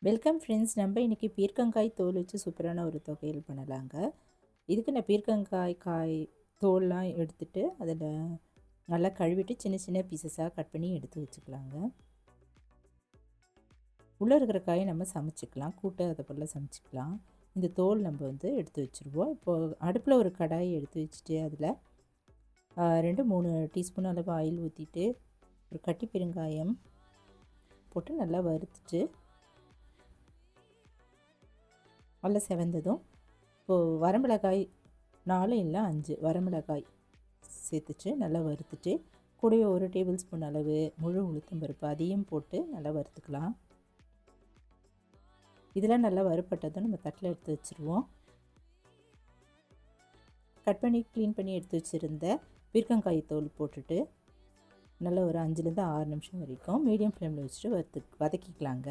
Welcome friends. நம்ம இன்றைக்கி பீர்க்கங்காய் தோல் வச்சு சூப்பரான ஒரு தொகையல் பண்ணலாங்க. இதுக்கு நான் பீர்க்கங்காய் தோல்லாம் எடுத்துகிட்டு அதில் நல்லா கழுவிட்டு சின்ன சின்ன பீசஸாக கட் பண்ணி எடுத்து வச்சுக்கலாங்க. உள்ளே இருக்கிற காயை நம்ம சமைச்சிக்கலாம், கூட்டு அதை போல் சமைச்சிக்கலாம். இந்த தோல் நம்ம எடுத்து வச்சுருவோம். இப்போது அடுப்பில் ஒரு கடாயை எடுத்து வச்சுட்டு அதில் 2-3 டீஸ்பூன் அளவு ஆயில் ஊற்றிட்டு ஒரு கட்டி பெருங்காயம் போட்டு நல்லா வறுத்துட்டு நல்லா செவந்ததும் இப்போது வரமிளகாய் 4 இல்லை 5 வரமிளகாய் சேர்த்துட்டு நல்லா வறுத்துட்டு கூடவே 1 டேபிள் ஸ்பூன் அளவு முழு உளுத்தம்பருப்பு அதையும் போட்டு நல்லா வறுத்துக்கலாம். இதெல்லாம் நல்லா வறுப்பட்டதும் நம்ம தட்டில் எடுத்து வச்சுருவோம். கட் பண்ணி க்ளீன் பண்ணி எடுத்து வச்சுருந்த பீர்க்கங்காய் தோல் போட்டுட்டு நல்லா ஒரு 5லேருந்து 6 நிமிஷம் வரைக்கும் மீடியம் ஃப்ளேமில் வச்சுட்டு வதக்கிக்கலாங்க.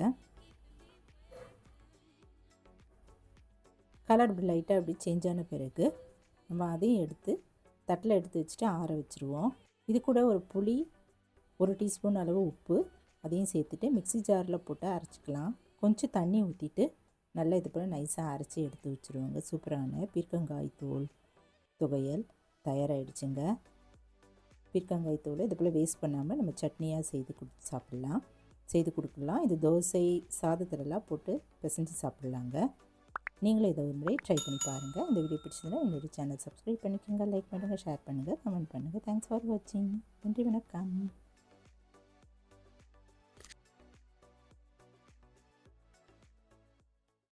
கலர் இப்படி லைட்டாக அப்படி சேஞ்ச் ஆன பிறகு நம்ம அதையும் எடுத்து தட்டில் எடுத்து வச்சுட்டு ஆற வச்சுருவோம். இது கூட ஒரு புளி 1 டீஸ்பூன் அளவு உப்பு அதையும் சேர்த்துட்டு மிக்ஸி ஜாரில் போட்டு அரைச்சிக்கலாம். கொஞ்சம் தண்ணி ஊற்றிட்டு நல்லா இது போல் நைஸாக அரைச்சி எடுத்து வச்சுருவாங்க. சூப்பரான பீர்க்கங்காய் தோல் துவையல் தயாராகிடுச்சுங்க. பீர்க்கங்காய் தோல் இது போல் வேஸ்ட் பண்ணாமல் நம்ம சட்னியாக செய்து கொடுக்கலாம். இது தோசை சாதத்துலலாம் போட்டு பிசைஞ்சு சாப்பிட்லாங்க. நீங்களும் இதை ஒரு முறை ட்ரை பண்ணி பாருங்கள். இந்த வீடியோ பிடிச்சதுன்னா என்னுடைய சேனல் சப்ஸ்கிரைப் பண்ணிக்கோங்க, லைக் பண்ணுங்கள், ஷேர் பண்ணுங்கள், கமெண்ட் பண்ணுங்கள். தேங்க்ஸ் ஃபார் வாட்சிங். நன்றி, வணக்கம்.